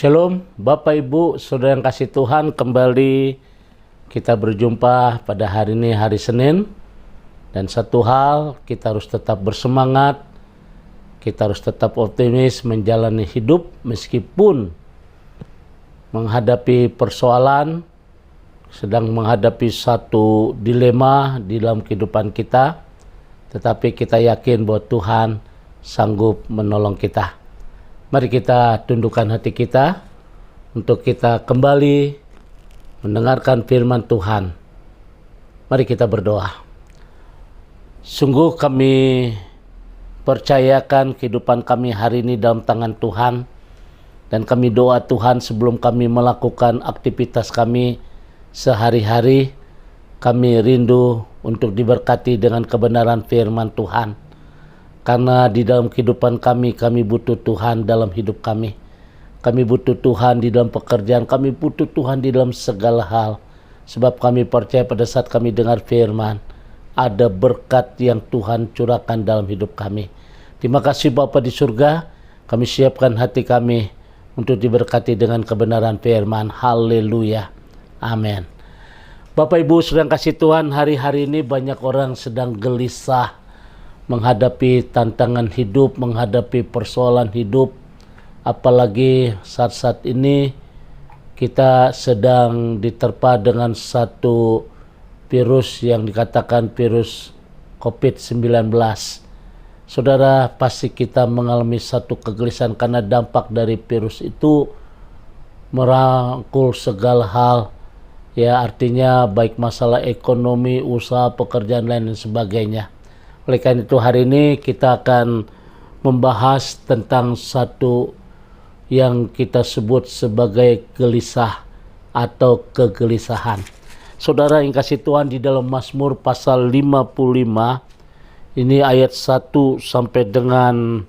Shalom, Bapak Ibu, Saudara yang kasih Tuhan, kembali kita berjumpa pada hari ini, hari Senin. Dan satu hal, kita harus tetap bersemangat, kita harus tetap optimis menjalani hidup meskipun menghadapi persoalan, sedang menghadapi satu dilema di dalam kehidupan kita, tetapi kita yakin bahwa Tuhan sanggup menolong kita. Mari kita tundukkan hati kita untuk kita kembali mendengarkan firman Tuhan. Mari kita berdoa. Sungguh kami percayakan kehidupan kami hari ini dalam tangan Tuhan. Dan kami doa Tuhan sebelum kami melakukan aktivitas kami sehari-hari, kami rindu untuk diberkati dengan kebenaran firman Tuhan. Karena di dalam kehidupan kami butuh Tuhan dalam hidup kami. Kami butuh Tuhan di dalam pekerjaan, kami butuh Tuhan di dalam segala hal. Sebab kami percaya pada saat kami dengar firman, ada berkat yang Tuhan curahkan dalam hidup kami. Terima kasih Bapa di surga, kami siapkan hati kami untuk diberkati dengan kebenaran firman. Haleluya. Amin. Bapak Ibu sedang kasih Tuhan, hari-hari ini banyak orang sedang gelisah menghadapi tantangan hidup, menghadapi persoalan hidup. Apalagi saat-saat ini kita sedang diterpa dengan satu virus yang dikatakan virus COVID-19. Saudara, pasti kita mengalami satu kegelisahan karena dampak dari virus itu merangkul segala hal. Ya, artinya baik masalah ekonomi, usaha, pekerjaan lain dan sebagainya. Oleh karena itu hari ini kita akan membahas tentang satu yang kita sebut sebagai gelisah atau kegelisahan. Saudara yang kasih Tuhan, di dalam Mazmur pasal 55, ini ayat 1 sampai dengan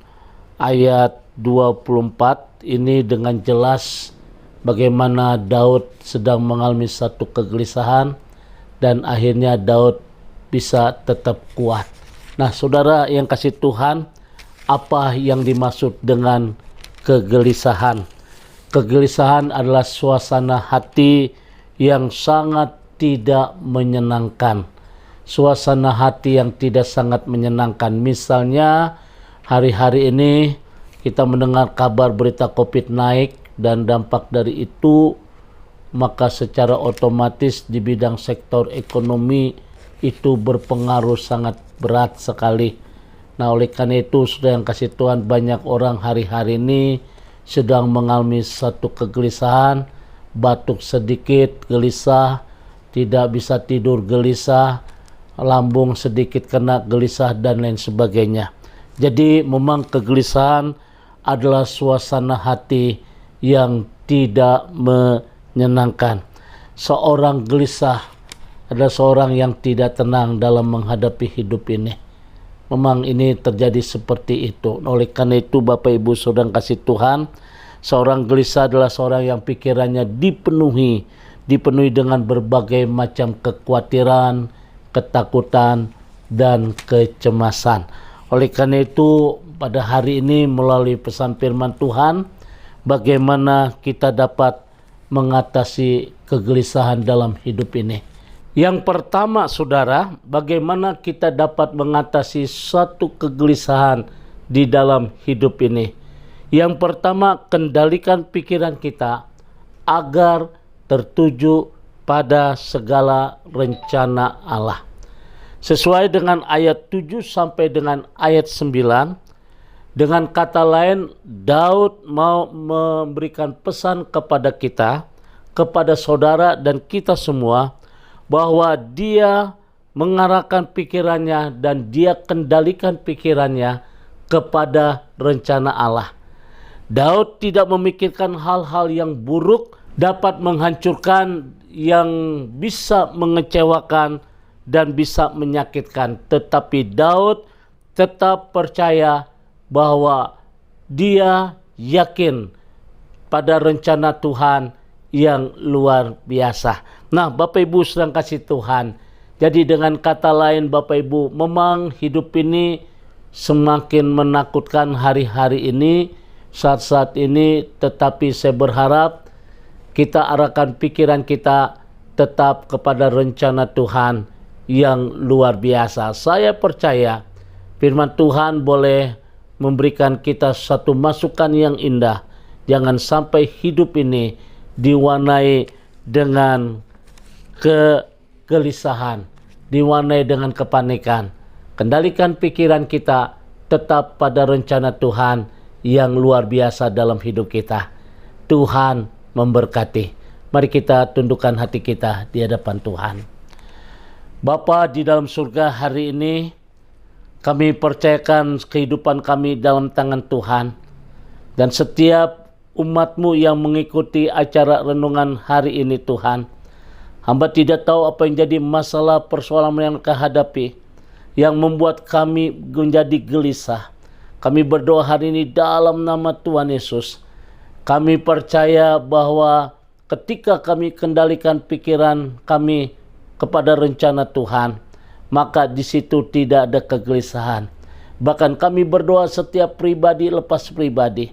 ayat 24, ini dengan jelas bagaimana Daud sedang mengalami satu kegelisahan dan akhirnya Daud bisa tetap kuat. Nah, saudara yang kasih Tuhan, apa yang dimaksud dengan kegelisahan? Kegelisahan adalah suasana hati yang sangat tidak menyenangkan. Suasana hati yang tidak sangat menyenangkan. Misalnya, hari-hari ini kita mendengar kabar berita COVID naik dan dampak dari itu, maka secara otomatis di bidang sektor ekonomi itu berpengaruh sangat berat sekali. Nah, oleh karena itu sudah yang kasih Tuhan, banyak orang hari-hari ini sedang mengalami satu kegelisahan, batuk sedikit gelisah, tidak bisa tidur gelisah, lambung sedikit kena gelisah dan lain sebagainya. Jadi memang kegelisahan adalah suasana hati yang tidak menyenangkan. Seorang gelisah adalah seorang yang tidak tenang dalam menghadapi hidup ini. Memang ini terjadi seperti itu. Oleh karena itu Bapak Ibu Saudara kasih Tuhan, seorang gelisah adalah seorang yang pikirannya dipenuhi dengan berbagai macam kekhawatiran, ketakutan, dan kecemasan. Oleh karena itu pada hari ini melalui pesan firman Tuhan, bagaimana kita dapat mengatasi kegelisahan dalam hidup ini. Yang pertama saudara, bagaimana kita dapat mengatasi suatu kegelisahan di dalam hidup ini. Yang pertama, kendalikan pikiran kita agar tertuju pada segala rencana Allah. Sesuai dengan ayat 7 sampai dengan ayat 9, dengan kata lain, Daud mau memberikan pesan kepada kita, kepada saudara dan kita semua, bahwa dia mengarahkan pikirannya dan dia kendalikan pikirannya kepada rencana Allah. Daud tidak memikirkan hal-hal yang buruk dapat menghancurkan, yang bisa mengecewakan dan bisa menyakitkan. Tetapi Daud tetap percaya bahwa dia yakin pada rencana Tuhan yang luar biasa. Nah, Bapak Ibu sedang kasih Tuhan, jadi dengan kata lain Bapak Ibu, memang hidup ini semakin menakutkan hari-hari ini saat-saat ini, tetapi saya berharap kita arahkan pikiran kita tetap kepada rencana Tuhan yang luar biasa. Saya percaya firman Tuhan boleh memberikan kita satu masukan yang indah. Jangan sampai hidup ini diwarnai dengan kegelisahan, diwarnai dengan kepanikan. Kendalikan pikiran kita tetap pada rencana Tuhan yang luar biasa dalam hidup kita. Tuhan memberkati. Mari kita tundukkan hati kita di hadapan Tuhan. Bapa di dalam surga, hari ini kami percayakan kehidupan kami dalam tangan Tuhan. Dan setiap umat-Mu yang mengikuti acara renungan hari ini Tuhan, hamba tidak tahu apa yang jadi masalah persoalan yang mereka hadapi, yang membuat kami menjadi gelisah. Kami berdoa hari ini dalam nama Tuhan Yesus. Kami percaya bahwa ketika kami kendalikan pikiran kami kepada rencana Tuhan, maka di situ tidak ada kegelisahan. Bahkan kami berdoa setiap pribadi lepas pribadi.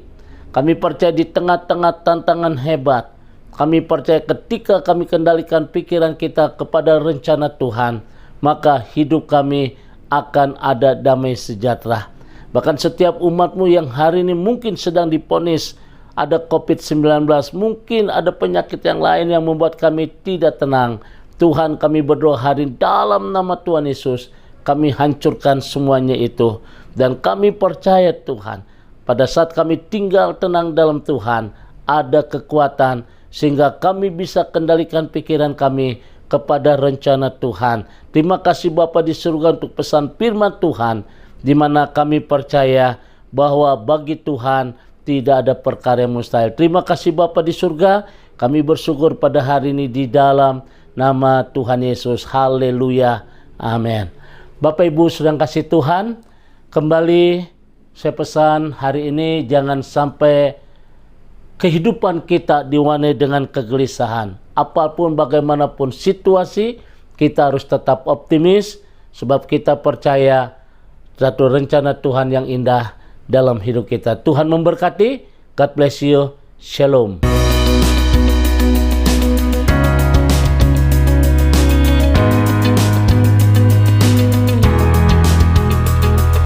Kami percaya di tengah-tengah tantangan hebat, kami percaya ketika kami kendalikan pikiran kita kepada rencana Tuhan, maka hidup kami akan ada damai sejahtera. Bahkan setiap umat-Mu yang hari ini mungkin sedang diponis ada COVID-19, mungkin ada penyakit yang lain yang membuat kami tidak tenang. Tuhan, kami berdoa hari ini dalam nama Tuhan Yesus, kami hancurkan semuanya itu. Dan kami percaya Tuhan, pada saat kami tinggal tenang dalam Tuhan, ada kekuatan sehingga kami bisa kendalikan pikiran kami kepada rencana Tuhan. Terima kasih Bapa di surga untuk pesan firman Tuhan, di mana kami percaya bahwa bagi Tuhan tidak ada perkara yang mustahil. Terima kasih Bapa di surga, kami bersyukur pada hari ini di dalam nama Tuhan Yesus. Haleluya. Amin. Bapak Ibu sedang kasih Tuhan, kembali saya pesan hari ini jangan sampai kehidupan kita diwarnai dengan kegelisahan. Apapun bagaimanapun situasi, kita harus tetap optimis sebab kita percaya satu rencana Tuhan yang indah dalam hidup kita. Tuhan memberkati. God bless you. Shalom.